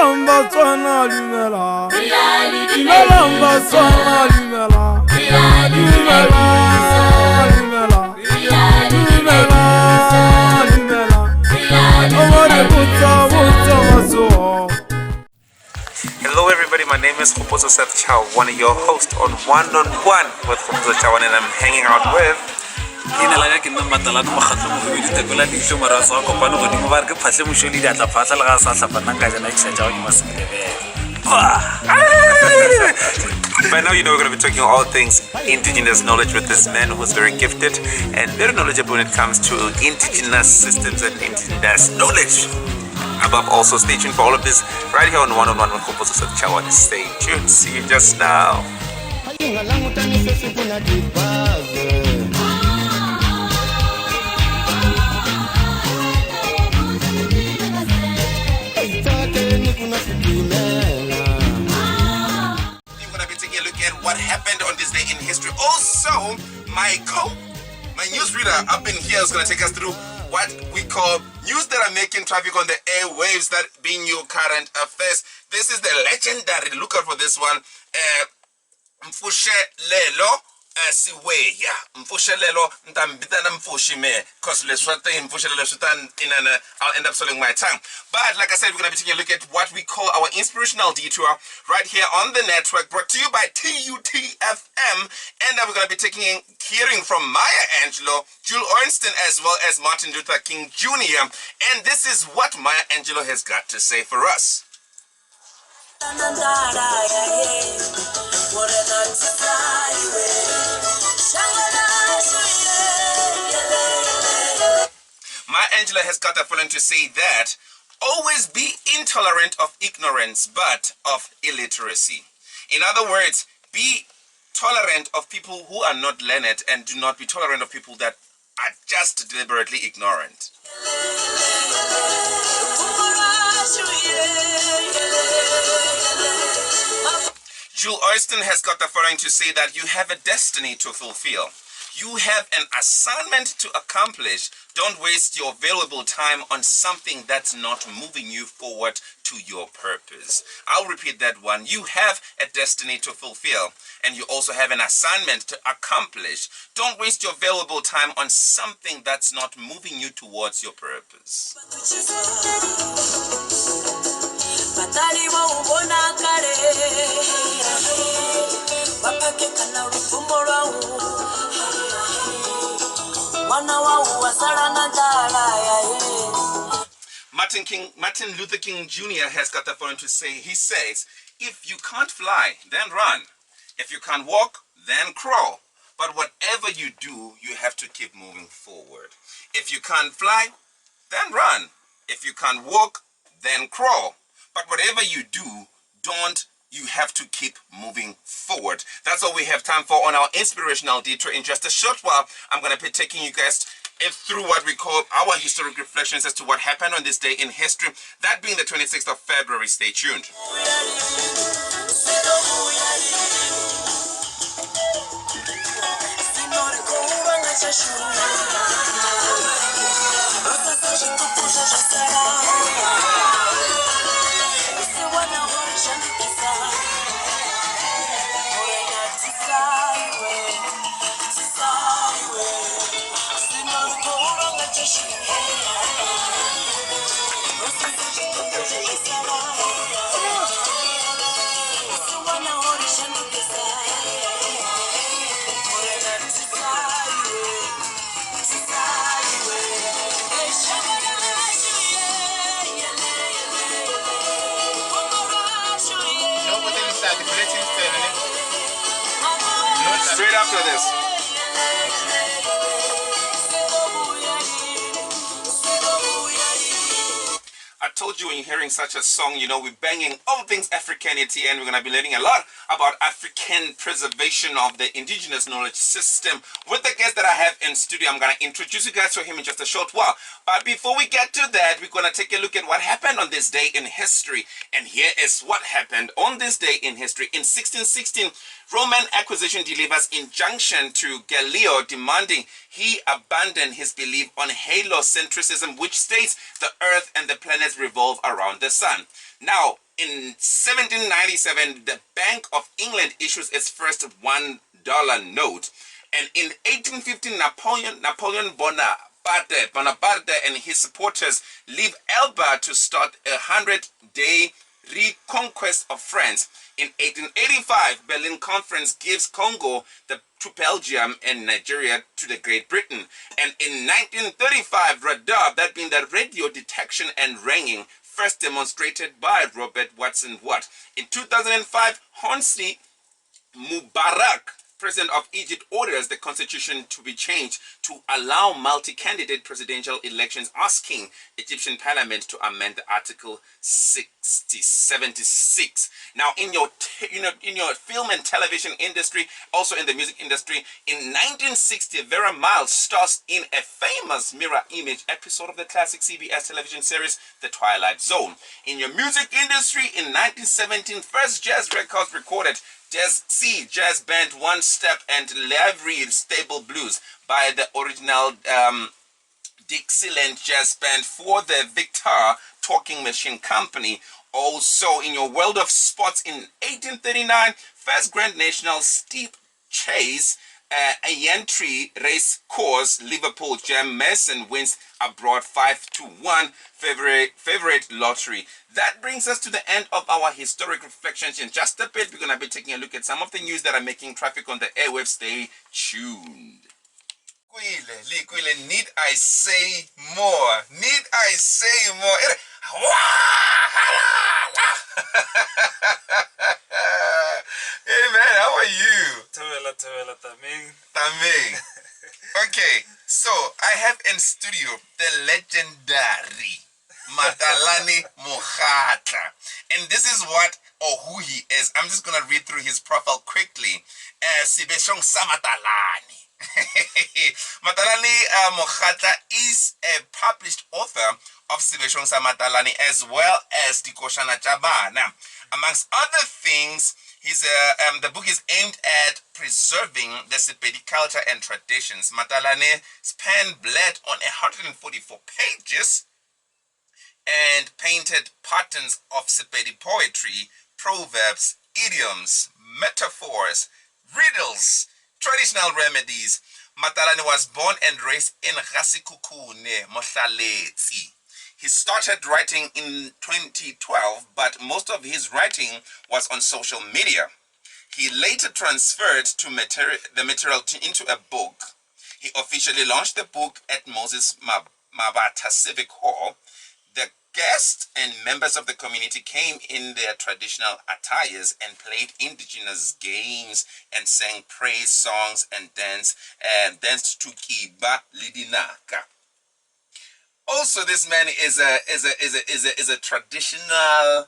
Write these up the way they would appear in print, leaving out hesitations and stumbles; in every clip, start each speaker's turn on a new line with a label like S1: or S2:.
S1: Dumelamba Tswana Dumela Dumelamba Tswana Dumela Dumela Dumela Dumela Dumela Omore Butsa Butsa Maso.
S2: Hello everybody, my name is Kgoposo Seth Chow, one of your hosts on One on One with Kgoposo Chow, and I'm hanging out with By now you know we're going to be talking all things indigenous knowledge with this man who's very gifted and very knowledgeable when it comes to indigenous systems and indigenous knowledge. Above also, stay tuned for all of this right here on One on One with Kgoposo Seth Chow. Stay tuned, see you just now. What happened on this day in history. Also, my newsreader up in here is going to take us through what we call news that are making traffic on the airwaves, that being your current affairs. This is the legendary, look out for this one, Mfushelelo Siweya. Mfushelelo Ntambitana Mfushime. Because I'll end up selling my tongue. But like I said, we're going to be taking a look at what we call our inspirational detour right here on the network, brought to you by TUTFM. And then we're going to be hearing from Maya Angelou, Jules Ornstein, as well as Martin Luther King Jr. And this is what Maya Angelou has got to say for us. Maya Angelou has got the following to say that always be intolerant of ignorance but of illiteracy. In other words, be tolerant of people who are not learned and do not be tolerant of people that are just deliberately ignorant. Jules Ornstein has got the following to say that you have a destiny to fulfill. You have an assignment to accomplish. Don't waste your valuable time on something that's not moving you forward to your purpose. I'll repeat that one. You have a destiny to fulfill, and you also have an assignment to accomplish. Don't waste your valuable time on something that's not moving you towards your purpose. Martin Luther King Jr. has got the following to say. He says, if you can't fly, then run. If you can't walk, then crawl. But whatever you do, you have to keep moving forward. If you can't fly, then run. If you can't walk, then crawl. But whatever you do, you have to keep moving forward. That's all we have time for on our inspirational detour. In just a short while, I'm going to be taking you guys through what we call our historic reflections as to what happened on this day in history, that being the 26th of February. Stay tuned. Straight after this. I told you when you're hearing such a song, you know, we're banging all things Africanity, and we're going to be learning a lot about African preservation of the indigenous knowledge system with the guest that I have in studio. I'm going to introduce you guys to him in just a short while. But before we get to that, we're going to take a look at what happened on this day in history. And here is what happened on this day in history. In 1616, Roman Acquisition delivers injunction to Galileo demanding he abandon his belief on heliocentrism, which states the Earth and the planets revolve around the sun. Now, in 1797, the Bank of England issues its first $1 note. And in 1815, Napoleon Bonaparte and his supporters leave Elba to start a 100-day reconquest of France. In 1885, Berlin Conference gives Congo to Belgium and Nigeria to the Great Britain. And in 1935, radar, that being the radio detection and ringing, first demonstrated by Robert Watson Watt. In 2005, Hosni Mubarak, President of Egypt, orders the constitution to be changed to allow multi-candidate presidential elections, asking Egyptian parliament to amend the Article 76. Now, in your film and television industry, also in the music industry, in 1960, Vera Miles stars in a famous mirror image episode of the classic CBS television series, The Twilight Zone. In your music industry, in 1917, first jazz records recorded jazz band One Step and Livery Stable Blues by the original Dixieland jazz band for the Victor Talking Machine Company. Also, in your world of sports, in 1839, first Grand National Steeplechase, a Yantry race course, Liverpool Jam Mason wins abroad 5-1 favorite lottery. That brings us to the end of our historic reflections. In just a bit, we're going to be taking a look at some of the news that are making traffic on the airwaves. Stay tuned. Need I say more? Need I say more? Hey man, how are you? Taming. Okay, so I have in studio the legendary Matalani Mokhatla. And this is what or who he is. I'm just going to read through his profile quickly. Sibeshong Samatalani. Matalani Mokhatla is a published author of Sibeshong Samatalani as well as Dikoshana Jabana. Amongst other things, the book is aimed at preserving the Sepedi culture and traditions. Matalane's pen bled on 144 pages and painted patterns of Sepedi poetry, proverbs, idioms, metaphors, riddles, traditional remedies. Matalane was born and raised in Gasikukune, Mohlaletse. He started writing in 2012, but most of his writing was on social media. He later transferred the material into a book. He officially launched the book at Moses Mabata Civic Hall. The guests and members of the community came in their traditional attires and played indigenous games and sang praise songs and danced to Kiba Lidinaka. Also, this man is a traditional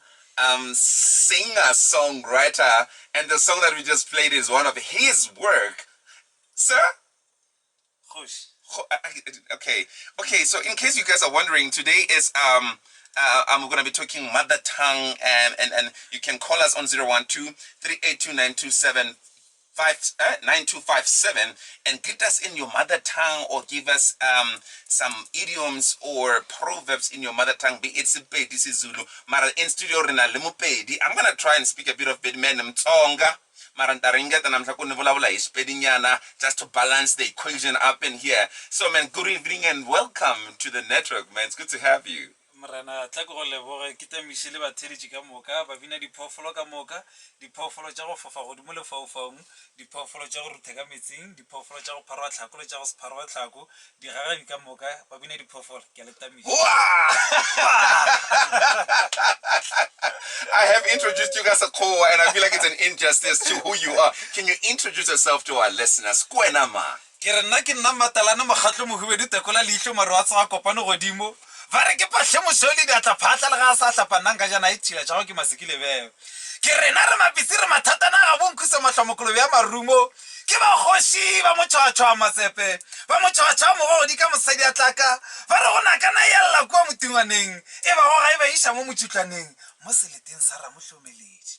S2: singer-songwriter, and the song that we just played is one of his work. Sir? Okay. So in case you guys are wondering, today is I'm going to be talking mother tongue, and you can call us on 012-382-9257 and greet us in your mother tongue, or give us some idioms or proverbs in your mother tongue, be it Sepedi, Zulu. Mara in studio rena le Mopedi. I'm going to try and speak a bit of Bedman Mtonga. Just to balance the equation up in here. So man, good evening and welcome to the network, man. It's good to have you.
S3: Marana tla go leboga kita mishile ba tsheditse ka moka ba bina diphoofolo ka moka diphoofolo tsa go fofa go dumole faufang diphoofolo tsa go rutheka metsing diphoofolo tsa go pharwa tlhakole tsa go se pharwa tlhako di gagabi ka moka ba bina diphoofolo ke a leta mishile.
S2: I have introduced you guys a core, and I feel like it's an injustice to who you are. Can you introduce yourself to our listeners? Kwenama.
S3: Ke re nna ke nna Matalane Mokhatlo Mohubedu Tekola Leihlo Marwa tsa kopano godimo. Vare ke pahle mosoli ga tla phatla le ga sa tlhapanang ka jana itshila tsa go ke masikile bebe. Ke rena re mapitsi re mathata na ga bonkuse matlhamokolo ya marumo. Ke ba khoshi ba motshwatshwa matsepe ba motshwatshwa mo go di ka mosadi a tlaka ba re gona kana yalla kwa motingwaneng e ba go ga e ba isha mo motshutlaneng mo seleteng sa ra mohlomeledi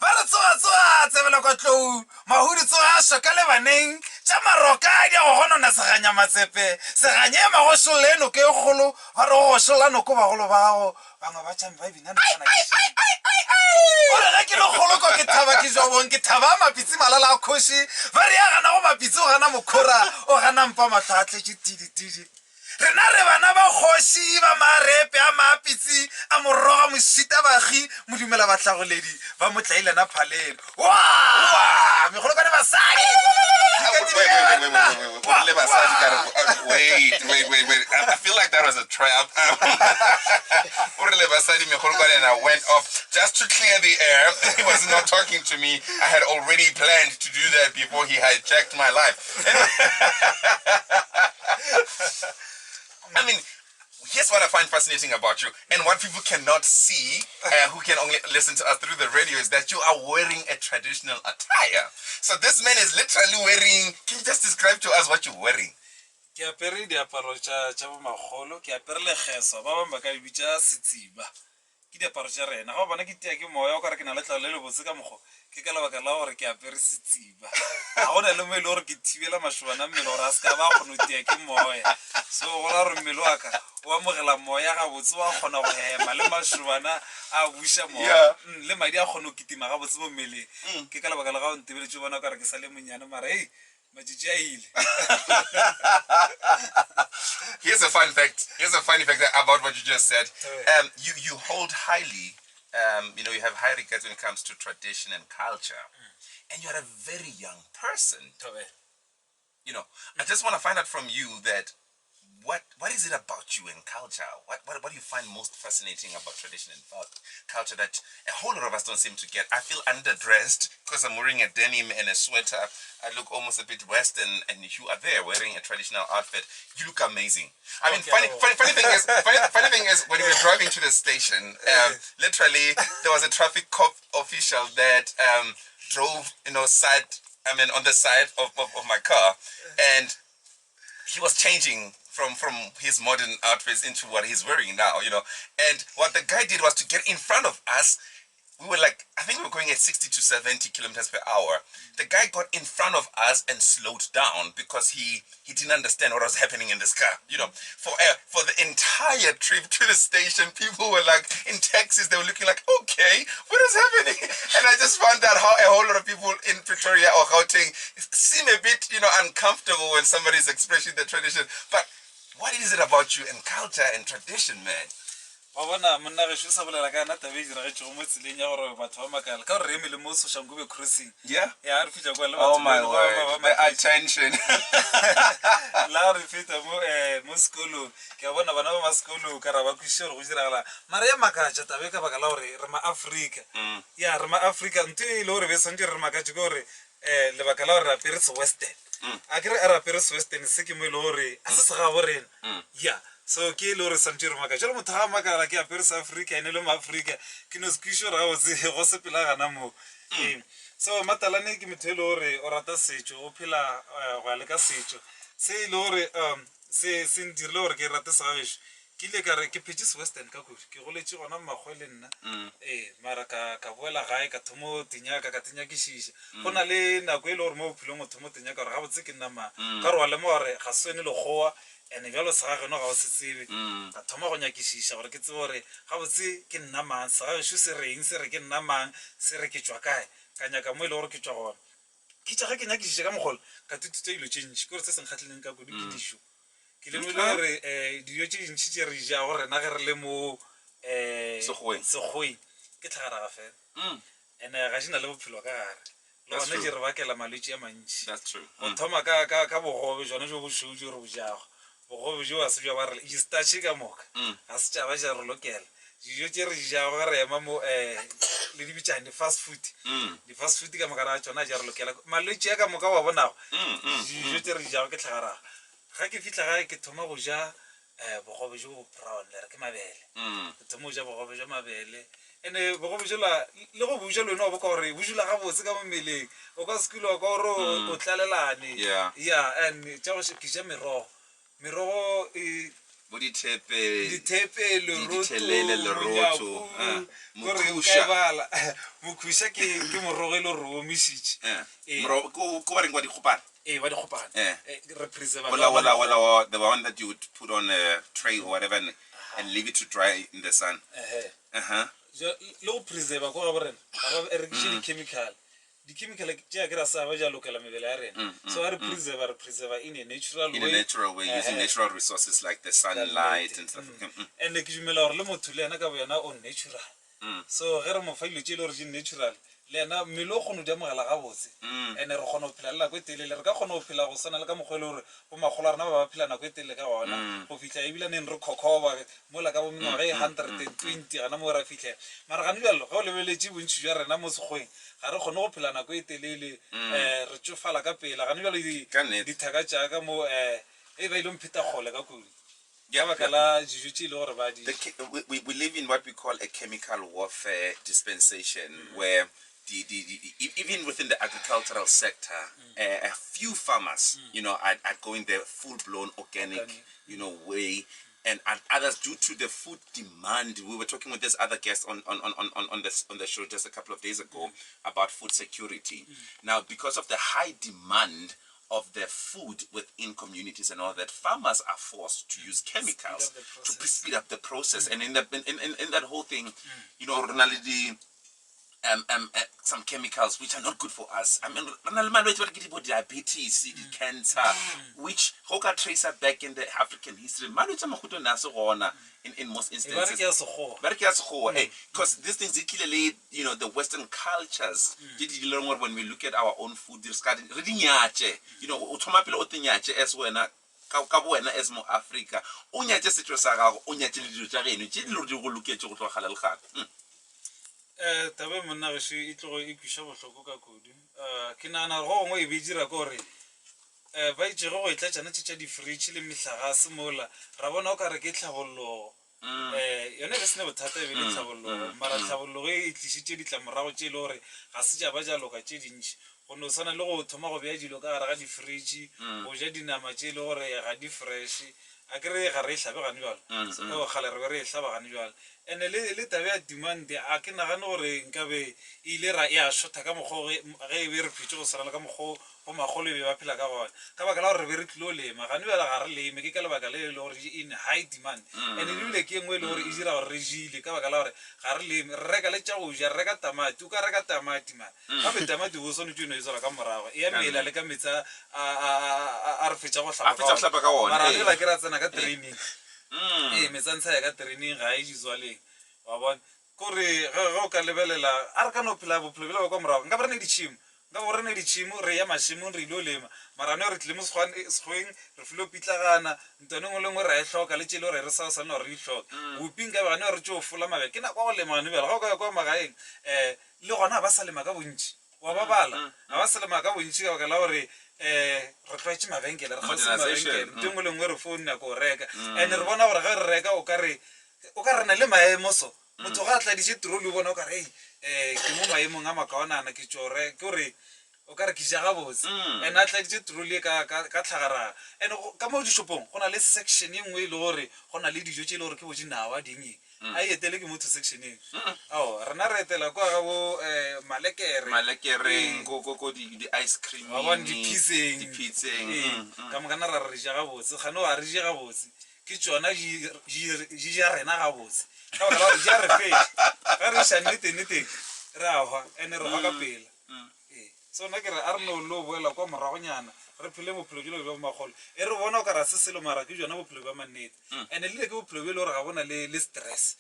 S3: ba re tsoga tsebela kwa tlou mahudi tsoga a soka le baneng tša maroka a dia go gonona seganya matsepe seganya e magošolle noko e kgolo ba re go gošolla noko bagolo ba gago bangwe ba tšambe ba binana ore ge ke le kgoloko ke thaba ke jobong ke thaba mapitsi malala a kgoši ba re ya gana go mapitsi o gana mokhora o gana mpa matlho a tletše tiditidi rena re bana ba kgoši ba marepe a maapitsi a moroga mošitabagi modumela batlhagoledi ba motlailana phalelo wa megolokwane basadi
S2: Wait. I feel like that was a trap. And I went off just to clear the air. He was not talking to me. I had already planned to do that before he hijacked my life. I mean, here's what I find fascinating about you, and what people cannot see, who can only listen to us through the radio, is that you are wearing a traditional attire. So this man is literally wearing, can you just describe to us what you're wearing?
S3: Ke apere diaparo tša bo magolo ke apere lekgeso ba bangwe ba ka di bitša setsiba ke diaparo tša rena ga bona ke tea ke moya o ka re ke na le tlalo le lebotse ka mokgo ke ka lebaka la gore ke apere setsiba ga gona le mo e le gore ke thibela mašobana mmele gore a se ka ba kgone go tea ke moya so go ra gore mmele wa ka o amogela moya gabotse wa kgona go hema le mašobana a buša moya le madi a kgone go kitima gabotse mo mmeleng ke ka lebaka la ga o ntebeletse bona o ka re ke sa le monyane mara
S2: Here's a fun fact about what you just said. You hold highly, you have high regards when it comes to tradition and culture, and you're a very young person. I just want to find out from you that what is it about you and culture? What do you find most fascinating about tradition and culture that a whole lot of us don't seem to get? I feel underdressed because I'm wearing a denim and a sweater. I look almost a bit Western, and you are there wearing a traditional outfit. You look amazing. I mean, funny thing is, when we were driving to the station, literally there was a traffic cop official that drove, on the side of my car, and he was changing from his modern outfits into what he's wearing now, And what the guy did was to get in front of us. We were I think we were going at 60 to 70 kilometers per hour. The guy got in front of us and slowed down because he didn't understand what was happening in this car. For the entire trip to the station, people were in taxis, they were looking okay, what is happening? And I just found out how a whole lot of people in Pretoria or Gauteng seem a bit, uncomfortable when somebody's expressing their tradition. But what is it about you and culture and tradition, man?
S3: Wa bona monna ge sa bolela ka na tabe dira ge go mo tseleng ya gore batho ba makala ka re emele mo social go be cruising
S2: ya
S3: re fitla kwa le
S2: batho the attention
S3: la re fitla mo skolo ke bona bana ba ma skolo ka ra ba kwisho go diragala mara ya makaja tabe ka baka la gore re ma Africa re ma Africa ntwe le gore be sentse re makaja gore le baka la gore ra pere se western a kere ra pere se western se ke mo le gore a se se ga borena so ke le re santse re maka jalo motho ga makala ke apere sa Africa ene le ma Africa ke no skisho ra go se pela gana mo so matalane ke motho le gore o rata setso o phela go le ka setso se le gore se ndile gore ke rata sa gae ke ile ka re ke phetse western ka go ke goletse gona magwele nna mara ka boela gae ka thomo tinyaka ka tinyakishisha gona le nako ile gore mo bophelo mo thomo tinyaka gore ga botse ke nna ma ka re wa le mo gore ga sone le goa ene jalo sa ga no ga o se tsebe ka thoma go nyakishisha gore ke tse gore ga botse ke nna mang sa ga shu se reng se re ke nna mang se re ke tswa kae ka nyaka mo ile gore ke tswa gona ke tsa ga ke nyakishisha ka mogolo ka tututse ilo tšentši ke gore se senkgatlileng ka kudu ke disho ke le mo gore dijo tše dintši tše re ja gore na ge re le mo segweng ke tlhagaraga fela ene ga di na le bophelo ka gare le gone di re bakela malwetse a mantši go thoma ka bogobe jone jo bošweu jo re bo jago bogobe jo a se bja ba re starche ka moka ga se tšaba ja re lokela dijo tše re jago ga re ema mo le di bitsang di-fast food ka moka ra tsona ja re lokela malwetse a ka moka wa bonago dijo tše re jago ke tlhagaraga ga ke fitla gae ke thoma go ja bogobe jo bo brown le re ke mabele ke thoma go ja bogobe jo mabele ene bogobe jola le go buja lona bo ka gore bo jula ga botse ka mo meleng o ka skilo ka gore o tlalelane and tša go ke ja merogo bo ditepe le roto Mokhusha. Mokhusha ke morogo ile re omisitse.
S2: Ko ba reng wa dikgopana?
S3: Wa dikgopana. Re preserve
S2: Wala, the one that you would put on a tray or whatever and leave it to dry in the sun.
S3: Lo preserve go ga borena. Ga re ke chemical. The chemical tja ke ra sa ba ja lokela mebele ya rena. So re preserve in a natural way.
S2: In a natural way, using natural resources like the sunlight and stuff.
S3: And ke dumela gore le motho le ena ka boyana on natural. So ge re mo fa ile tše le origin natural le ena mmele o kgone di amogela gabotse and re kgona go phela nako e telele re ka kgona go phela go sana le ka mokgwa le gore bo magolo a rena ba phela nako e telele ka gona go fitlha ebile neng re kokoba mola ka bo mengwaga e 120 gana mo ra fitlha mara gane jalo ga o lebeletse bontši jwa rena mo sekgweng ga re kgone go phela nako e telele re tsofala ka pela gane jalo dithaka jaaka mo e ba ile mpheta gole ka kudu.
S2: We
S3: We
S2: live in what we call a chemical warfare dispensation where even within the agricultural sector, a few farmers, are going the full-blown organic, way, and others due to the food demand. We were talking with this other guest on the show just a couple of days ago about food security. Now, because of the high demand of the food within communities and all that, farmers are forced to use chemicals to speed up the process. And in that whole thing, some chemicals which are not good for us. I mean, diabetes, cancer, which Hoka tracer back in the African history. In most instances, because these things clearly, the Western cultures. When we look at our own food, as well. As mo Africa,
S3: tabe monna ge se e tlogo e kwisha bohloko ka kudu ke nana go ngwe e bidira gore ba itse go e tlatšana tša di fridge le mehlagase mola ra bona o ka re ke tlhabollo yone ge sene bothata e be le tlhabollo mara tlhabollo ge e tlišitše ditlamorago tše le gore ga se tša ba ja loka tše dintši go no sana le go thoma go beya dilo ka gare ga di fridge go ja dinama tše le gore ga di fresh a kere ga re hlabe gane jalo so gale re re hlaba gane jalo ene le tabe ya demand a ke nagane gore nkabe ile ra ya shota ka moggo ge e be re phitse go sala ka moggo go magolo e be ba phela ka gona ka baka la gore re be re tlilo lema gane bjala ga re leme ke ka lebaka le le gore in high demand ene le bile ke engwe le gore e dira gore re jile ka baka la gore ga re leme re reka le tša go ja re reka tamati o ka reka tamati man gape tamati go swanetse no e tswela ka morago e ya mela le ka metsi a re fetša go hlapa ka ona mara le ba ke ra tsena ka training metsantsha ya ka training ga e jizwaleng wa bona kore ga o ka lebelela a re ka no phela bophelo ba kwa morago nka ba re ne ditšhimo nka ba re ne ditšhimo re ya mašimong re ilo lema mara ne re tlile mo sekgweng re filo pitlagana ntone ngwe le ngwe re a e hloka le tšele gore re sa sana gore re ihloka boping ka bane re tšeo fola mabe ke nakwa go lema gane bjala ga o ka ya kwa magaeng le gona ba sa lema ka bontši wa ba bala ga ba sa lema ka bontši ka baka la gore re tlwaetse mabenkele re gase mabenkele ntho engwe le ngwe re phone nako o reka and re bona gore ge re reka o ka re na le maemo so motho ga a tladitše troli o bona o ka re ke mo maemong a makaonana ke tšore ke gore o ka re ke ja gabotse and a tladitše troli ka tlhagaraga and ka mo dishopong go na le section e nngwe e le gore go na le dijo tše e le gore ke bo dinawa dingeng a etele ke motho sectioneng ao rena re etela kwa ga bo
S2: malekereng go di-ice cream
S3: dipitseng ka mokana ra re ja gabotse gane o a re je gabotse ke tšona di ja rena gabotse ka baka la ja re fele ga re iša nneteng re a hwa and-e re hwa ka pela so nna ke re a re no lo boela kwa moragonyana re phele bophelo jelo ba magolo e re bona o ka ra se selo mara ke jona bophelo ba mannete and-e le ke bophelo be le gore ga bona le stress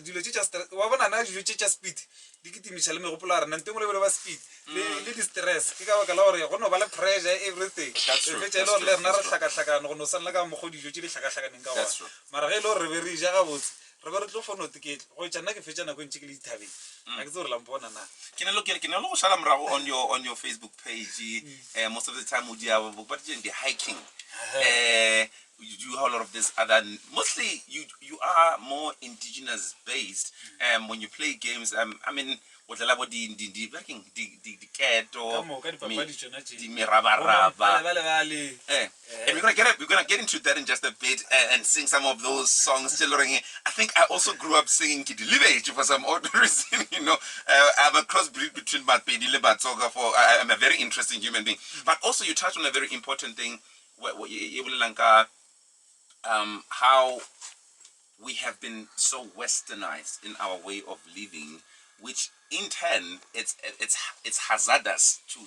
S3: dilo tše tša stress wa bona na dijo tše tša speed di kitimiša le megopolo a rena ntengwe le bele ba speed le di-stress ke ka baka la gore go no ba le pressure everything e fetša e le gore le rena re hlakahlakane go no sanela ka mokgo dijo tše di hlakahlakaneng ka gona mara ge e le gore re be re ja gabotse re be re tlo fono tiketla go tša nna ke fetša nako e ntše ke le dithabeng a ke tse gore lampona na
S2: ke na le go šala morago on your Facebook page most of the time o dia bo ba di hiking you do a whole lot of this other. Mostly, you are more indigenous based. When you play games, I mean, what the labo di keto, di merabaraba. And we're gonna get into that in just a bit and sing some of those songs. I think I also grew up singing Kidilibe for some odd reason. I'm a crossbreed between Batpedi and Batsoga. I'm a very interesting human being. But also, you touched on a very important thing. How we have been so westernized in our way of living, which in turn it's hazardous to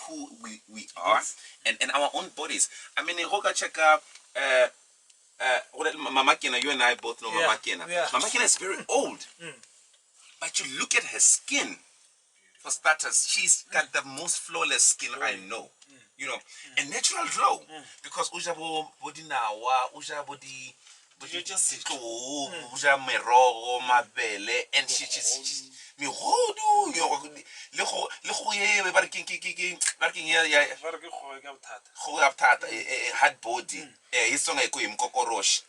S2: who we are and our own bodies. I mean, Mama Kena, you and I both know Mama Kena. Mama Kena is very old, but you look at her skin. For starters, she's got the most flawless skin I know. A natural glow, because ujabo body nawa, ujabo di uja merogo mabele, and she's mi hodu le ye barking hard body isonga iko imkokorosh.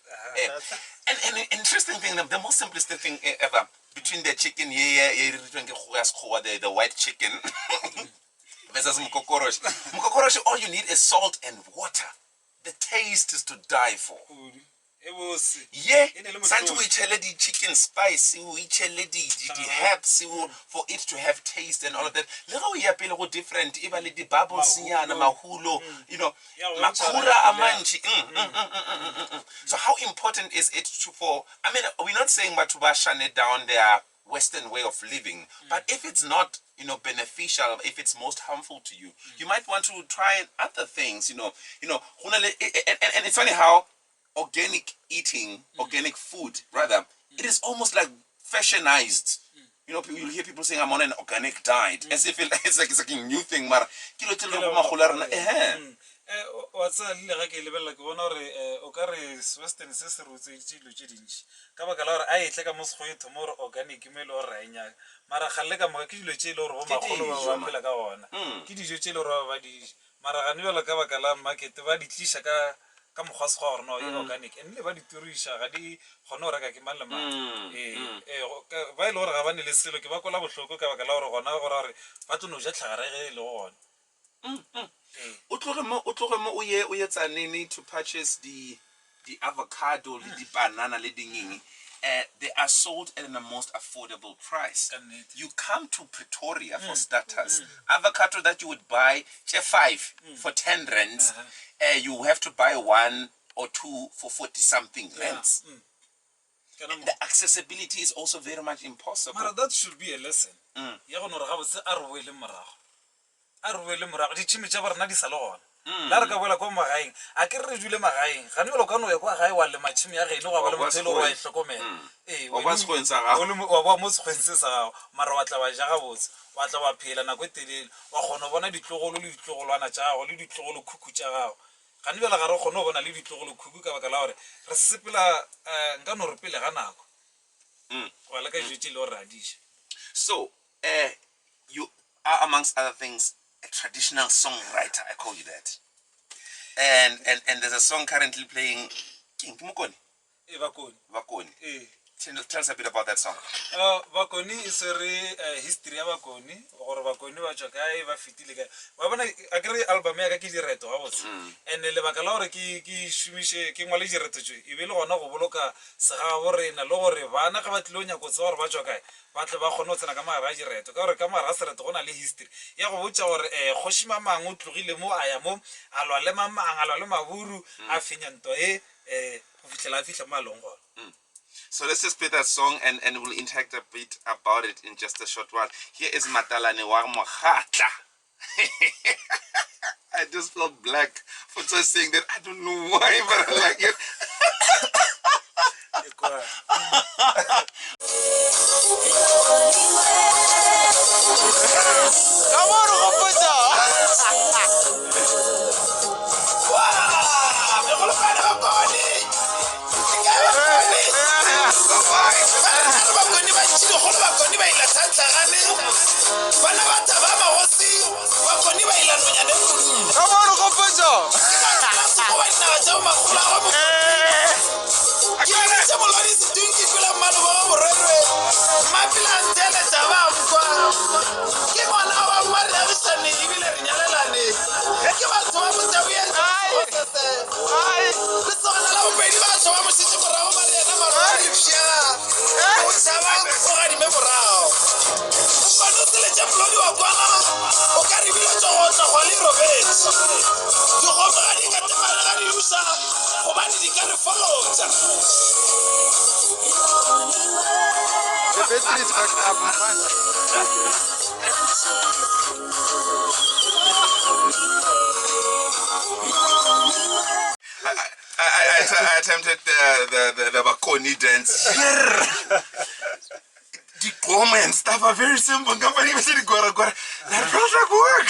S2: And interesting thing, the most simplistic thing ever, between the chicken the white chicken versus mukokorosh. Mukokorosh, all you need is salt and water. The taste is to die for. Santi we chele the chicken spice, we chele the herbs for it to have taste and all of that. Little yapelo different, even the bubbles na mahulo, makura amanchi. So how important is it for? I mean, we're not saying Matuba shut it down their Western way of living, but if it's not beneficial, if it's most harmful to you, you might want to try other things. And it's funny how organic eating, organic food rather, it is almost like fashionized. You hear people saying I'm on an organic diet, as if it's like a new thing.
S3: What's a little Western sister who's Kabakalor, I take a most tomorrow organic email or Raina. Marahalega Makilo Chill or Roma Kiddy Chill or Vadi Marahanula Kabakala market, Vadi Tishaka, come horse horn or organic, and Levadi Turisha, Hadi, Honoraga Kimalama, while or Havani Lisiloka, Shoko Kabakalor or Navara, Patuno Jetta, Lord. To purchase the avocado, the banana, they are sold at the most affordable price. You come to Pretoria for starters. Avocado that you would buy 5 for 10 rands, you have to buy 1 or 2 for 40 something rands. The accessibility is also very much impossible.
S4: That should be a lesson. Larga wela ko magaeng a ke re jule magaeng ga ne lo ka no ya kwa gae wa le matshimi ya geno ga ba le mothelo wa ihlokomela
S2: wa ba sekgwensa ga
S4: wa mo sekgwense sa mara wa tla ba ja ga botse wa tla ba phela nako e telele wa gona bona ditlogolo le ditlogolwana tsa go le ditlogolo khukhu tsa gago ga ne bela ga re gona bona le ditlogolo khukhu ka baka la hore re sepela nka no re pele ga nako wa le ka jitse le radisha.
S2: So you are, amongst other things, a traditional songwriter, I call you that. And there's a song currently playing, King Mukoni. Vakoni. Tell us a bit about that song.
S4: Vakoni is a history of Vakoni, or Vakoni Vachakai, Vafitiliga. Wabana agree album ya kijireto house. And the Bacalore ki Shumishe King Malijireto. You will know Boloka Sahawore and a lower Rivana Kavatlunia Kosor Vachakai. But the Bahonos and Akama Rajireto, or Kama Rasatona history. Yahucha or Hoshima Mangut Rilemo Ayamo, Alolema Alaloma Vuru, Afinantoe, Vichalafisha Malongo.
S2: So let's just play that song and we'll interact a bit about it in just a short while. Here is Matalane wa Mohata. I just felt black for just saying that. I don't know why, but I like it.
S3: Come on, pilantele tabamkwa ke ngwana wa Mariabisane ebile re nyalelane ke batho ba motsabuye le tsona la bobedi ba tswa mositse morago ba rena marwabisha o tsaba go ga di me morago ba no tsele tsa plodi wa kwana o ka re bila tsogotla go le Robert di go ga di ka temana ga di usa go ba di ka re follow-tsa.
S5: The battery is back up, man.
S2: I attempted the Bakoni dance. The Goma and stuff are very simple. Company was in Gora. That feels like work.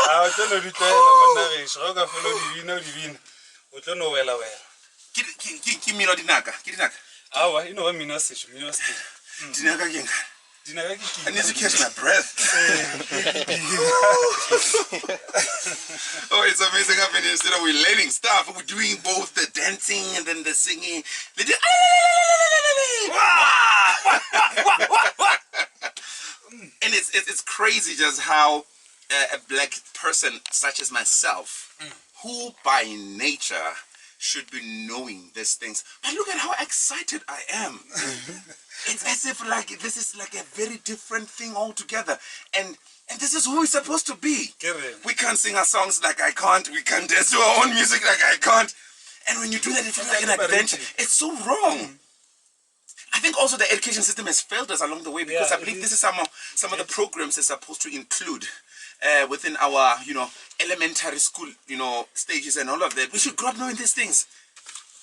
S4: I don't know the time. I follow divino. I don't know well.
S2: Give me no dinaka.
S4: You know what I mean? I say,
S2: Dinaka again. I need to catch my breath. Oh, it's amazing happening. Instead of we're learning stuff, we're doing both the dancing and then the singing. And it's crazy just how a black person such as myself, who by nature should be knowing these things, but look at how excited I am. It's as if like this is like a very different thing altogether, and this is who we're supposed to be. We can't sing our songs like I can't. We can't dance to our own music like I can't. And when you do that, it feels like an adventure. It's so wrong. I think also the education system has failed us along the way, because I believe this is some of the programs it's supposed to include within our elementary school stages and all of that. We should grow up knowing these things.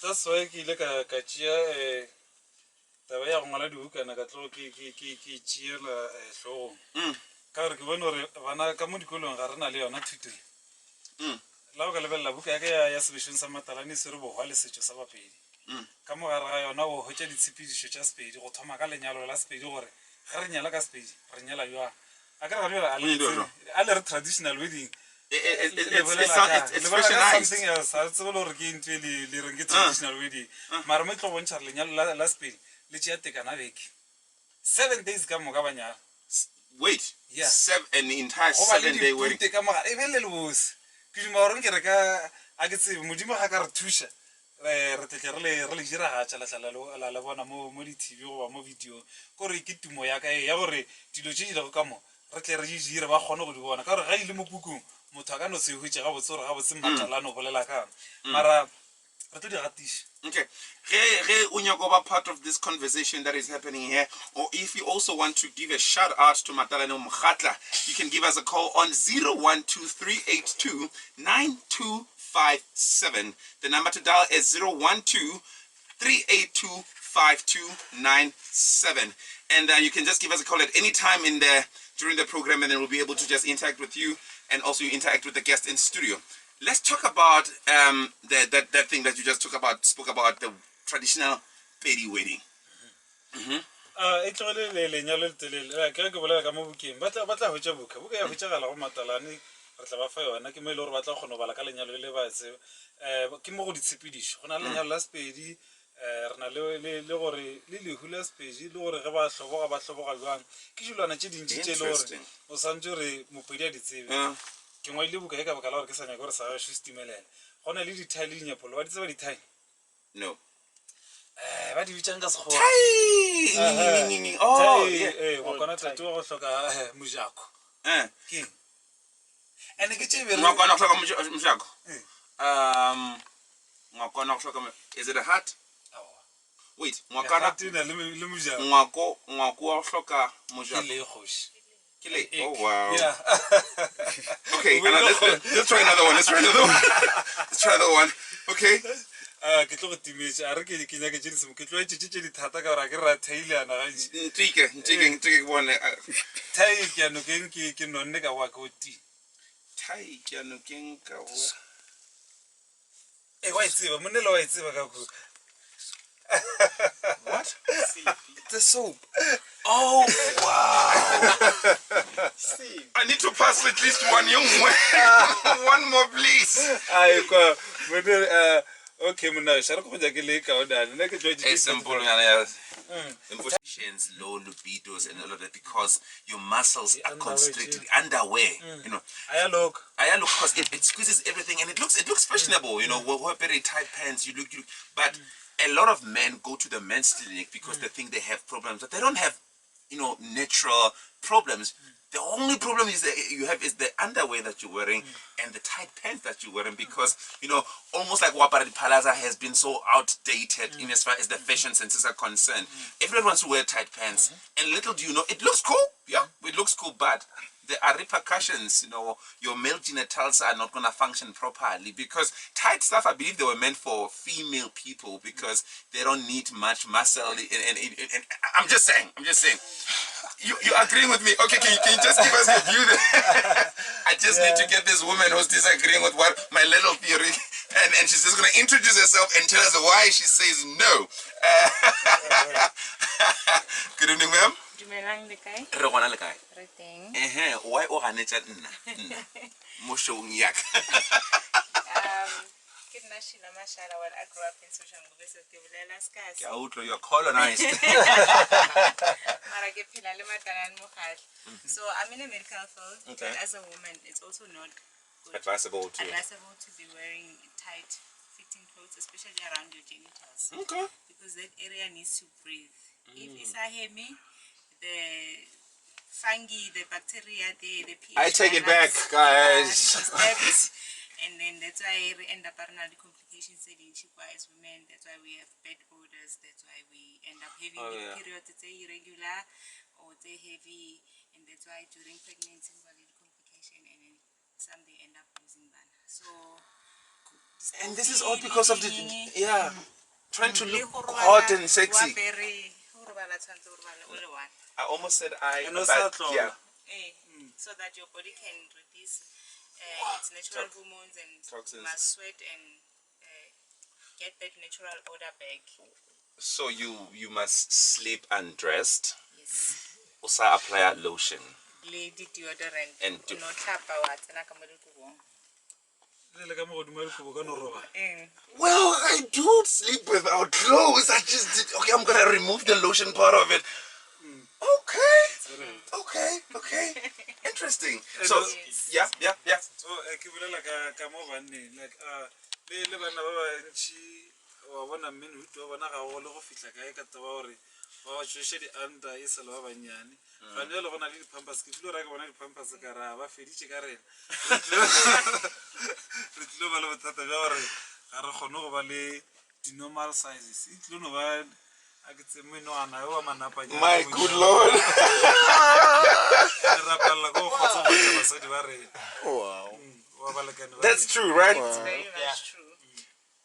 S4: That's why I like a catcher. The way I'm going to do can I get cheer show. Carrick, come on, Kulon, Garana, not today. Local level, a book I guess we should some Matalani Serbo, Alice to Savapi. Come on, now, Hotel CP, just paid, or Tomagalina last page over. Harina Lagas page, Renella, you are. I got a traditional wedding.
S2: It's specialized.
S4: Something else. I'll solo again to the traditional wedding. Marmito went Charlie last page. Let's take another week. 7 days come Gavanya.
S2: Wait.
S4: Yeah.
S2: An entire 7-day wedding.
S4: Take a was. Kumaronga, I get say Mujima Hakar Tusha. Really Jira, Chalavana, Modi TV or video. Corey Kitu Moyaka, Yore, Tiloji of Camo. Rather, Jira Hono, one car, Raimuku, Mutagano, which I was sort of a Simbatalano, Polaka. Mara.
S2: Okay. Unyagoba, part of this conversation that is happening here, or if you also want to give a shout out to Matalano Mkhatla, you can give us a call on 012-382-9257. The number to dial is 012-382-5297. And you can just give us a call at any time during the program, and then we'll be able to just interact with you and also interact with the guest in studio. Let's talk about that thing that you just spoke about, the traditional Pedi wedding.
S4: It's only Lenyal, I can't go like a movie, but I wish a book. We have which are Matalani, Ratavafa, and Nakimelo Batahono, Valacalina Levas, Kimo Ditsipidish, Honalina last pedi, Ranale, Lily Hulas page, Lord Rabas, Sovagan, Kishulana Chidin, or Sanjuri Mupedi. Can we look at a color because I got a stimulation? On a little Italian, what is very time?
S2: No.
S4: What do you think us?
S2: Oh, yeah.
S4: We're going to do also Mujako. King. And I get you
S2: not going to talk Mujako. Is it a hat? Wait, Mwakana Mwako Shoka Mujako. Oh wow. Yeah. Okay, let's try another one. Let's try another one. Okay. What? The soap. Oh wow. I need to pass at least one young one. One more, please.
S4: Okay, Muna, Sharko Jagaleka, and I can
S2: simple. low libidos and all of that because your muscles are
S4: underwear,
S2: constricted, underwear. You know,
S4: I look.
S2: I look because it squeezes everything and it looks fashionable. You know, wear very tight pants. You look, but a lot of men go to the men's clinic because they think they have problems, but they don't have, you know, natural problems. The only problem is that you have is the underwear that you're wearing and the tight pants that you're wearing because, you know, almost like Wapari Palazza has been so outdated in as far as the fashion senses are concerned. Everyone wants to wear tight pants. And little do you know, it looks cool. Yeah, it looks cool, but there are repercussions. You know, your male genitals are not going to function properly because tight stuff, I believe they were meant for female people because they don't need much muscle. And I'm just saying. You agreeing with me? Okay, can you just give us your view there? I just need to get this woman who's disagreeing with what my little theory, and she's just going to introduce herself and tell us why she says no. Good evening, ma'am.
S6: Dumelang le kae?
S2: Re gona le kae?
S6: Re teng.
S2: Why o ganetsa nna? Mo showng ya ka.
S6: Ke nna Sheila Mashala, well, I grew up in Soshanguve, so ke bolela skasi.
S2: Ke a utlwa you're colonized.
S6: Mara ke phela le matlwana mo gatle. So I'm in a medical field,
S2: Okay.
S6: but as a woman, it's also not good.
S2: Advisable to.
S6: Advisable to be wearing tight fitting clothes, especially around your genitals,
S2: Okay.
S6: because that area needs to breathe. If it's a hemi, the fungi, the bacteria, the pH
S2: I take it back,
S6: balance,
S2: guys.
S6: and then that's why we end up having the complications as women. That's why we have bad odors. That's why we end up having the periods it's irregular or it's heavy, and that's why during pregnancy we have the complication, and then some they end up losing ban. So
S2: And this is all because of the trying to look hot and sexy. I almost said but yeah.
S6: So that your body can release its natural hormones and
S2: Toxins.
S6: you must sweat and get that natural odor back.
S2: So you must sleep undressed.
S6: Yes.
S2: Also apply lotion.
S6: Lady deodorant.
S2: And do-
S6: no tapa wa tsena ka mo lekobong.
S4: Le ka mo godimo le kubo ka no roba.
S2: Well, I do sleep without clothes. I just did. Okay, I'm gonna remove the lotion part of it. Okay. Interesting. So yeah.
S4: So ke bolela ka mo banneng like le bana ba bantši wa bona minute wa bona ga go le go fitla kae ka taba gore ba ba tshwešhe di-under e sele ba bannyane gane le go na le di-pampers ke tlile go reka bona di-pampers ka ra ba feditše ka rena re tlile ba le bothata bja gore ga re kgone go ba le di-normal sizes e tlile no ba a ke tse menwana yo wa manapanya
S2: My good Lord.
S4: re rapalela ko go kgotsofatša basadi ba rena wa balekane ba
S2: That's
S4: rena.
S2: true, right?
S6: It's very much true.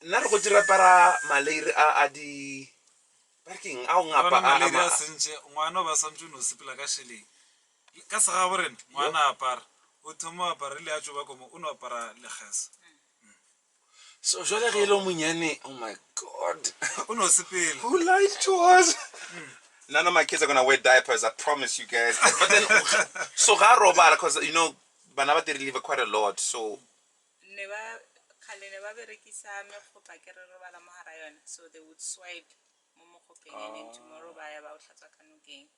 S2: Nna re go dira para malairi a di parking a o ngapa
S4: Bona maledi a sentše ngwana o ba santse o ne o sepela ka šheleng ka sega borena ngwana a apara o thomo apara le a tso ba komo o ne apara lekgeso
S2: So jwale ge lo monyane, oh my god.
S4: o ne o sepela
S2: Who lied to us? None of my kids are gonna wear diapers, I promise you guys. But then so ga robala because you know bana ba deliver quite a lot. So
S6: Ne ba khale ne ba berekisa mekgopa ke re robala mo hara yona, so they would swipe mo mokgopeng and then tomorrow ba ya ba o hlatswa ka nokeng.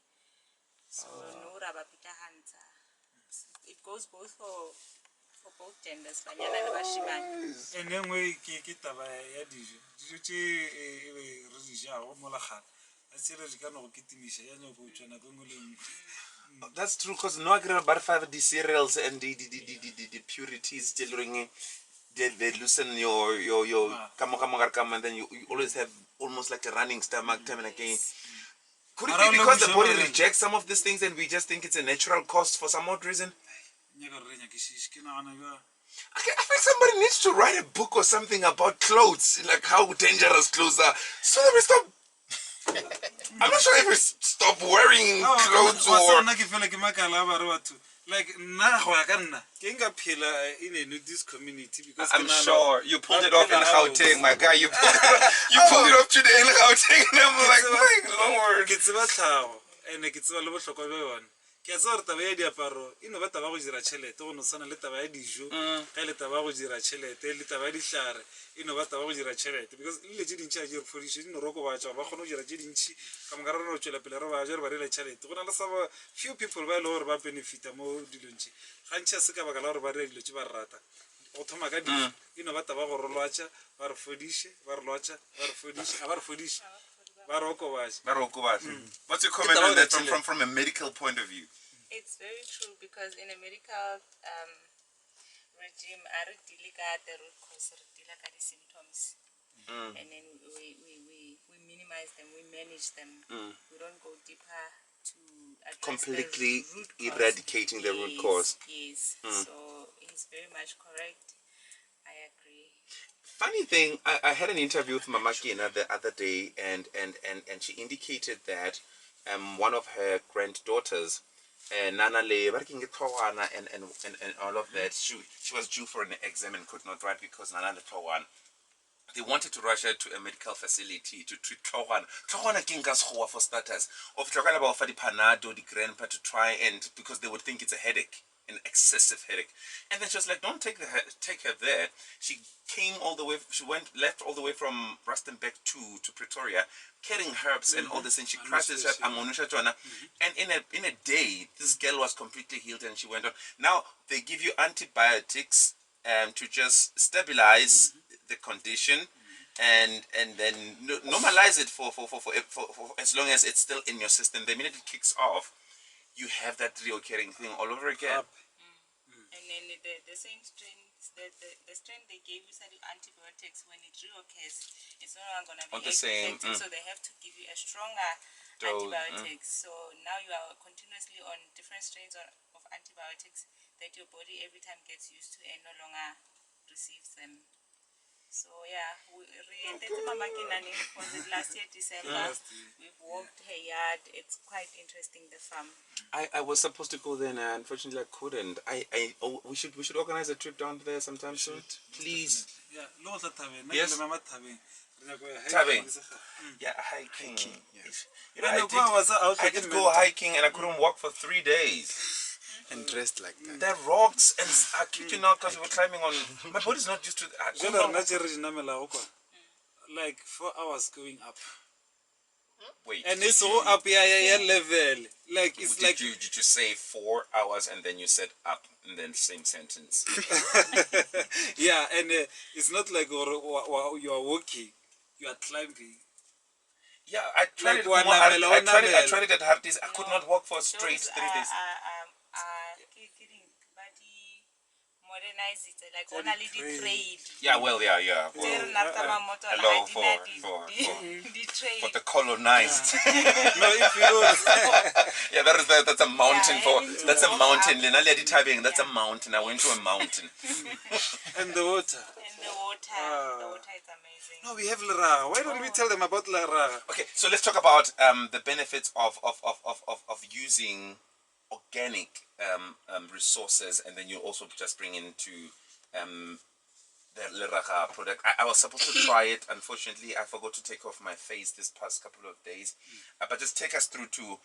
S6: So no ra ba pitahantsa. It goes both for both genders, banyana le bashimane.
S4: ene nngwe ke taba ya dijo tše re di jago mo legala a tsere di ka no go ketimiša ya nyako o tšwana ko ngwe le nngwe
S2: that's true because no I about 5 the cereals and the purities still ringing. They loosen your come and then you always have almost like a running stomach time and again. Could it be because the body rejects some of these things and we just think it's a natural cost for some odd reason?
S4: nyaka re nyakišiše ke nagana bja
S2: Okay, I think somebody needs to write a book or something about clothes, like how dangerous clothes are, so that we stop. I'm not sure if we stop wearing clothes or.
S4: nna ke fela ke makala a bare batho like nna go ya ka nna ke nka phela in a nudist community because
S2: I'm sure you pulled it off in Gauteng, my guy. You pulled it off today in Gauteng, and I'm like, my lord.
S4: ke tseba tlhago and ke tseba le bohlokwa bja yone ke ke a tsa gore taba ya diaparo e no ba taba go dira tšhelete go no tshwana le taba ya dijo ga le taba go dira tšhelete le taba ya dihlare e no ba taba go dira tšhelete because le tše dintšhi a di re fodiše di no rokobatša ba kgone go dira tše dintšhi ka moka re no tšwela pele re ba ja re ba rela tšhelete go na le sa few people ba e le gore ba benefita mo dilong tše gantši a se ka baka la gore ba rela dilo tše ba re rata go thoma ka dijo e no ba taba go re lwatša ba re fodiše ba re lwatša ba re fodiše a ba re fodiše ba re okobatša.
S2: What's your comment on that from a medical point of view?
S6: It's very true because in a medical regime, I deal with the root cause, we deal with the symptoms, and then we minimize them, we manage them. We don't go deeper to address
S2: Completely
S6: the root cause.
S2: eradicating the root cause.
S6: Yes, so he's very much correct. I agree.
S2: Funny thing, I had an interview with Mama Kina the other day, and she indicated that one of her granddaughters, Nana Le, and all of that, she was due for an exam and could not write because Nana Le Towan. They wanted to rush her to a medical facility to treat Towan. Towan kingas for starters. Of talking about the panado, the grandpa to try and because they would think it's a headache. An excessive headache, and then she was like, "Don't take her there." She came all the way. She left all the way from Rustenburg to Pretoria, carrying herbs and all this, and she crushed this herb, and in a day, this girl was completely healed, and she went on. Now they give you antibiotics to just stabilize the condition, and then normalize it for as long as it's still in your system. The minute it kicks off, you have that reoccurring thing all over again.
S6: And then the same strain, the strain they gave you said antibiotics, when it reoccurs, it's not going to be
S2: the same,
S6: effective, so they have to give you a stronger antibiotics. So now you are continuously on different strains of antibiotics that your body every time gets used to and no longer receives them. So yeah, we re-entered Mama Kinani, was it last year December? We've walked her yard. It's quite interesting, the farm.
S2: I was supposed to go there and unfortunately I couldn't. We should organize a trip down there sometime soon. Please.
S4: Yeah,
S2: Yes.
S4: Tabing.
S2: Yeah, hiking.
S4: Yes.
S2: You know, I did go hiking and I couldn't walk for 3 days.
S5: And dressed like that.
S2: The rocks, and I kid you not, because we were climbing on. My body's not used to.
S4: Like 4 hours going up.
S2: Wait.
S4: And it's all up yeah level. Like it's
S2: did
S4: like
S2: you say 4 hours and then you said up in the same sentence?
S4: yeah, and it's not like you are walking, you are climbing.
S2: Yeah, I tried
S4: Like
S2: it. I tried it at Hartis. I could not walk for straight 3 days.
S6: Modernize it, like only the trade.
S2: Yeah, well, yeah. Well, hello for the colonized.
S4: No, if you don't.
S2: Yeah, that's a mountain
S6: Yeah,
S2: that's a mountain. That's a mountain. I went to a mountain.
S4: And the water.
S6: And the water is amazing.
S4: No, we have Leraga. Why don't we tell them about Leraga?
S2: Okay, so let's talk about the benefits of using organic resources, and then you also just bring into the Leraga product. I was supposed to try it. Unfortunately, I forgot to take off my face this past couple of days. But just take us through to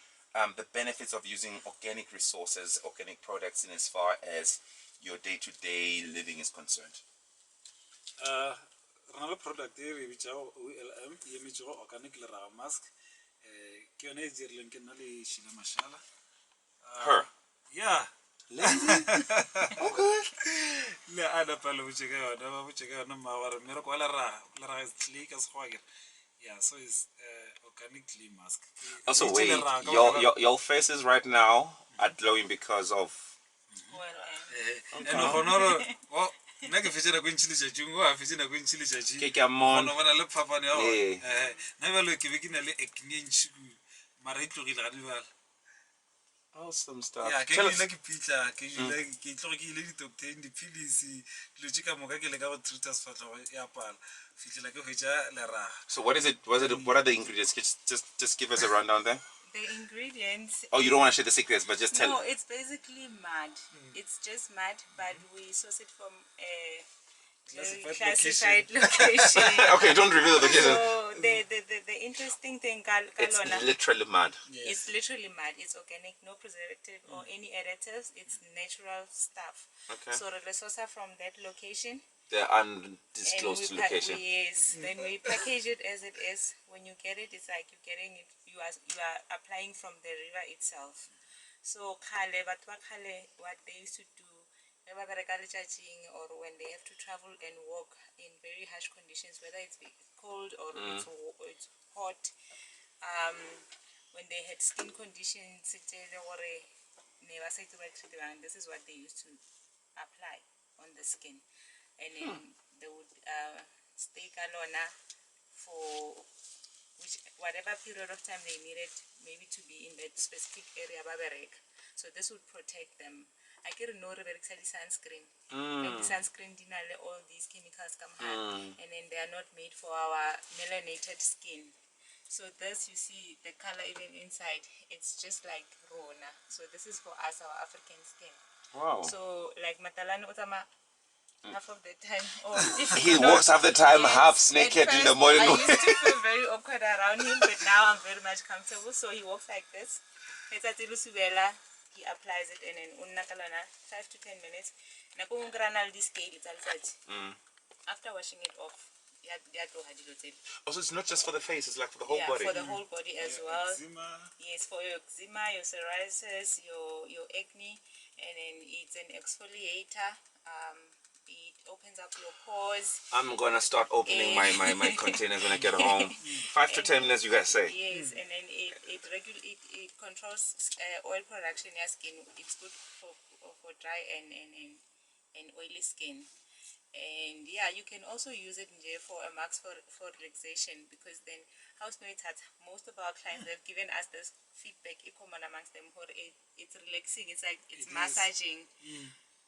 S2: the benefits of using organic resources, organic products, in as far as your day-to-day living is concerned.
S4: Another product here, which is OLM, organic Leraga mask.
S2: Her.
S4: Yeah. Okay. Le ada palo bucheka yona bucheka yona mawara mero kwa Leraga is sleek as swagger. Yeah, so it's organically mask.
S2: Also, wait, your faces right now are glowing because of.
S6: Well,
S4: And honoro oh nake fetsa go ntshile tšatšing go a fetsa go ntshile tšatšing.
S2: Ke ka mon.
S4: Bona bona le phapane ya
S2: Eh.
S4: go. Na ba lo ke be ke na le acne ntshi mara e tlogile ga di bala.
S2: Awesome stuff.
S4: Yeah,
S2: Tell us.
S4: ke pitla ke tlo ke ile di doctor di pilisi lo tšika moka ke le ka go treat us fatla ya pala fitlela ke hwetša Leraga.
S2: So what is it? What are the ingredients? Just give us a rundown there.
S6: the ingredients.
S2: Oh, you don't want to share the secrets, but just tell.
S6: No, it's basically mud. It's just mud, but we source it from classified location.
S2: Okay, don't reveal the location.
S6: So the interesting thing,
S2: It's
S6: Kalona,
S2: literally mud.
S6: it's literally mud. It's organic, no preservative or any additives. It's natural stuff.
S2: Okay.
S6: So the resource from that location.
S2: The undisclosed location.
S6: Yes. Then we package it as it is. When you get it, it's like you're getting it. You are applying from the river itself. So kale, but what they used to do, or when they have to travel and walk in very harsh conditions, whether it's cold or it's hot, when they had skin conditions, this is what they used to apply on the skin, and then they would stay kalona for whatever period of time they needed, maybe to be in that specific area. So this would protect them. I get no sunscreen. Like the sunscreen dinale, all these chemicals come out, and then they are not made for our melanated skin. So this, you see the color even inside, it's just like Rona. So this is for us, our African skin.
S2: Wow.
S6: So like Matalano Otama, half of the time, or
S2: He walks half the time half
S6: at
S2: naked in the
S6: first,
S2: morning.
S6: I used to feel very awkward around him, but now I'm very much comfortable. So he walks like this. He applies it and then 5 to 10 minutes. After washing it off,
S2: Also, it's not just for the face; it's like for the whole
S6: yeah,
S2: body.
S6: for the whole body as well.
S4: Eczema.
S6: Yes, for your eczema, your psoriasis, your acne, and then it's an exfoliator. It opens up your pores.
S2: I'm gonna start opening my containers when I get home. 5 to 10 minutes, you guys say.
S6: Yes, and then it controls oil production in your skin. It's good for dry and oily skin. And yeah, you can also use it for a max for relaxation, because then most of our clients have given us this feedback. It's relaxing. It's like it's massaging.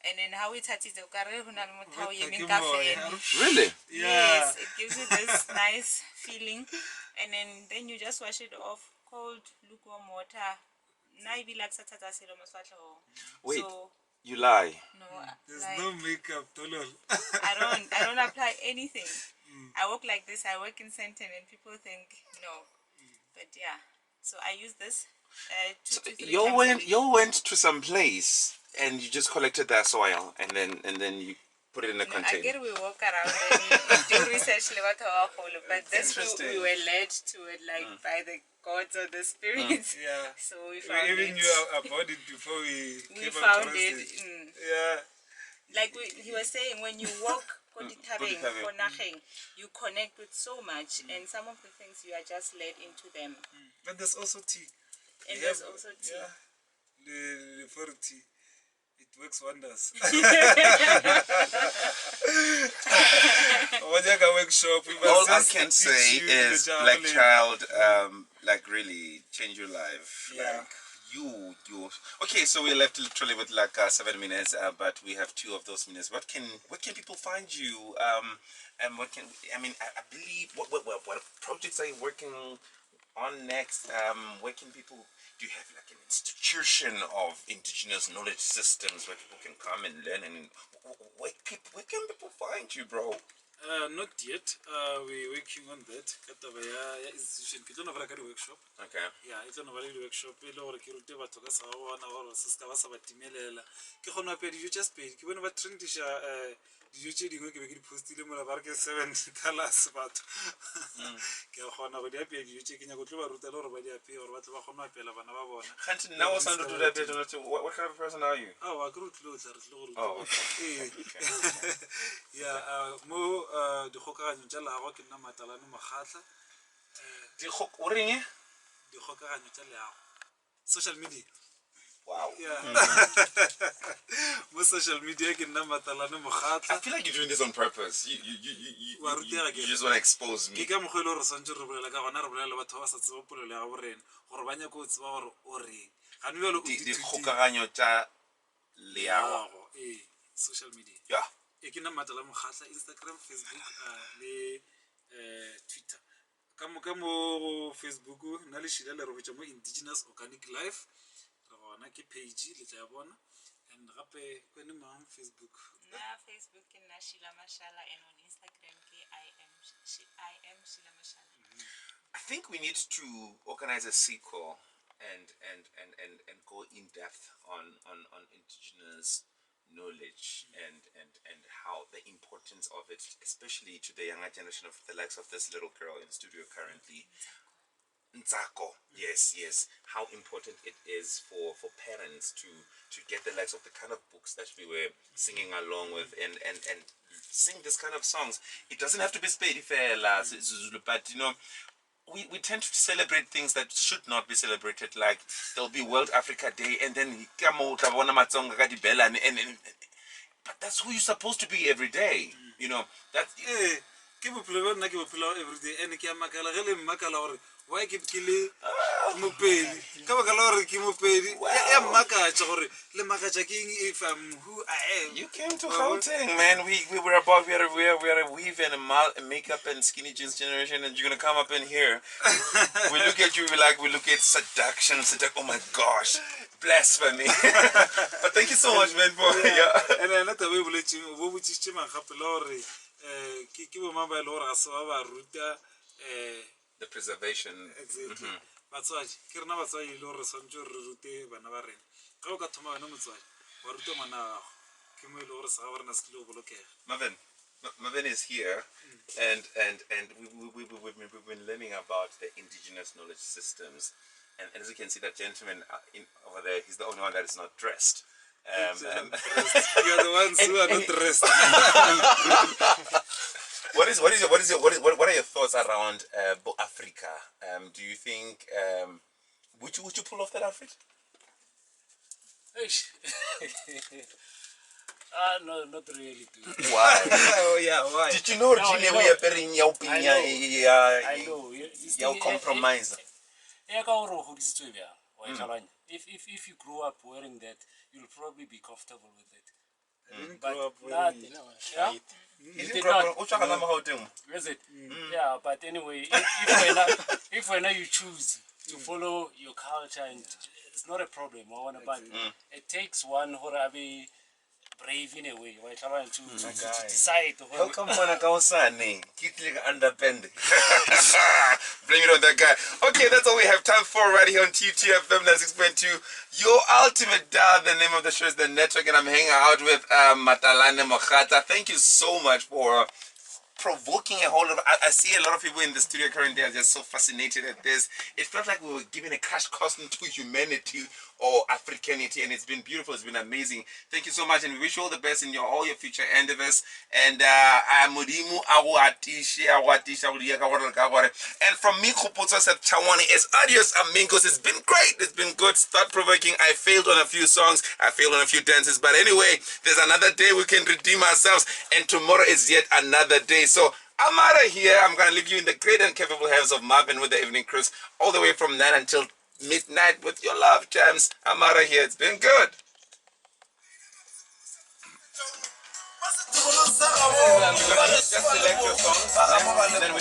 S6: And then how it is
S2: Really?
S6: yes, it gives you this nice feeling, and then you just wash it off cold lukewarm water.
S2: Wait,
S6: So
S2: you lie.
S6: no,
S4: There's
S6: like,
S4: no makeup, Tolol.
S6: I don't apply anything. I walk like this. I work in Senton, and people think no, but yeah. So I use this.
S2: So
S6: 2 to 3
S2: you
S6: times a
S2: went
S6: week.
S2: you went to some place and you just collected that soil and then you put it in a
S6: No, I
S2: container.
S6: get we walk around and do research, but this we were led to it like by the gods or the spirits.
S4: Yeah.
S6: So we found
S4: Even
S6: it.
S4: knew about it before we
S6: We
S4: came
S6: found
S4: across
S6: it.
S4: Yeah.
S6: Like he was saying, when you walk
S2: Koditabeng.
S6: for nothing, you connect with so much, and some of the things you are just led into them.
S4: But there's also tea.
S6: And
S4: We
S6: there's
S4: have-
S6: also tea.
S4: Yeah. The for tea. It works wonders. Wajaka workshop. We must
S2: All I
S4: just
S2: can
S4: teach
S2: say
S4: you
S2: is
S4: the
S2: Black
S4: javelin.
S2: Child like really change your life.
S4: Yeah.
S2: Like you okay, so we're left literally with like 7 minutes, but we have 2 of those minutes. What can people find you, and what can I believe what projects are you working on next? Where can people, do you have like an institution of indigenous knowledge systems where people can come and learn, and where can people find you, bro?
S4: Not yet. We're working on that. Kataba ya institution. Ke tlo nna ka workshop.
S2: Okay.
S4: Yeah, it's on a workshop. Le gore ke rute batho ka sa bona gore se ska ba sa ba timelela. Ke gona pe dijo tsa Spain. Ke bona ba trendisha dijo tse dingwe ke be ke di postile mo la ba re ke 7 colors batho. Ke gona go di apea dijo tse ke nya go tlo ba ruta le gore ba di apea gore ba tlo ba gona apela bana ba bona.
S2: Hunting, now what's to do that? What kind of person are you?
S4: Oh, I grew close. I grew
S2: Oh, okay.
S4: Yeah, mo di kgokaganyo tsa leago ke nna Matalane Mokgatla.
S2: What are you?
S4: Di kgokaganyo tsa leago. Social media.
S2: Wow.
S4: Yeah. Mo social media ke nna Matalane
S2: I
S4: Mokgatla.
S2: feel like you're doing this on purpose. You just want to expose
S4: Ke
S2: me.
S4: ka mogelo re santse re bolela ka gona re bolela le batho ba sa tsebo polelo ya go borena gore ba nya go tseba gore o reng. Ga nne bjalo o
S2: Di kgokaganyo tsa leago.
S4: social media.
S2: Yeah.
S4: E ke nna Matalane Mokgatla, Instagram, Facebook le Twitter. Ka mo Facebook na le shila le re botsa mo Indigenous Organic Life. Re bona ke page le tla bona. and gape kwene mang Facebook
S6: Na Facebook ke nna Sheila Mashala and on Instagram ke I am Sheila Mashala.
S2: I think we need to organize a sequel and go in depth on indigenous knowledge and how the importance of it, especially to the younger generation of the likes of this little girl in studio currently. Ntsako, yes, how important it is for parents to get the likes of the kind of books that we were singing along with and sing this kind of songs. It doesn't have to be Spedi Fela, but you know, we tend to celebrate things that should not be celebrated. Like there'll be World Africa Day, and then but that's who you're supposed to be every day. You know, that's
S4: ke bophelo ba nna ke bophelo everyday and ke a makala ge le mmakala gore why ke le mopedi ka baka la gore ke mopedi ya mmakatša gore le makatša ke eng if I'm who I am.
S2: You came to Gauteng, man. We were about we are a weave and a makeup and skinny jeans generation, and you're gonna come up in here. We look at you, we look at seduction. Oh my gosh, blasphemy! But thank you so much, man, for yeah.
S4: And another way we bo botsitse magape la gore ke bo maba le gore ga se ba ruta
S2: The preservation.
S4: exactly batswadi ke rena batswadi le gore swantse re rute bana ba rena ga o ka thoma wena motswadi wa ruta ngwana gago ke mo ile gore se ga ba rena se tlile go bolokega.
S2: Marvin is here, and we've been learning about the indigenous knowledge systems, and as you can see, that gentleman over there, he's the only one that is not dressed.
S4: You're the ones who are not dressed.
S2: What are your thoughts around Africa? Do you think would you pull off that outfit?
S7: No, not really.
S2: Why?
S4: Oh yeah, why?
S2: Did you know originally we are wearing
S7: I know.
S2: your compromise?
S7: If you grew up wearing that, you'll probably be comfortable with it.
S4: didn't
S7: But
S4: grow up
S7: not,
S4: wearing it.
S7: yeah?
S2: Is
S7: did
S2: it
S7: not. Is it? Yeah, but anyway, if when you choose to follow your culture, and it's not a problem, but it takes one who are be brave in a way, to decide.
S2: How come underpend? Blame it on that guy. Okay, that's all we have time for right here on TTFM 96.2. Your ultimate dial. The name of the show is The Network, and I'm hanging out with Matalane Mokhata. Thank you so much for provoking a whole lot of, I see a lot of people in the studio currently are just so fascinated at this. It felt like we were given a crash course into humanity or Africanity, and it's been beautiful, it's been amazing. Thank you so much, and we wish you all the best in all your future endeavors. And Mudimu Awatisha. And from me, Khopotso Seth Chawani, is adios amigos. It's been great, it's been good, thought provoking. I failed on a few songs, I failed on a few dances, but anyway, there's another day we can redeem ourselves, and tomorrow is yet another day. So I'm out of here. I'm going to leave you in the great and capable hands of Marvin with the Evening Cruise, all the way from 9 until midnight with your love jams. I'm out of here. It's been good. Just select your songs and then we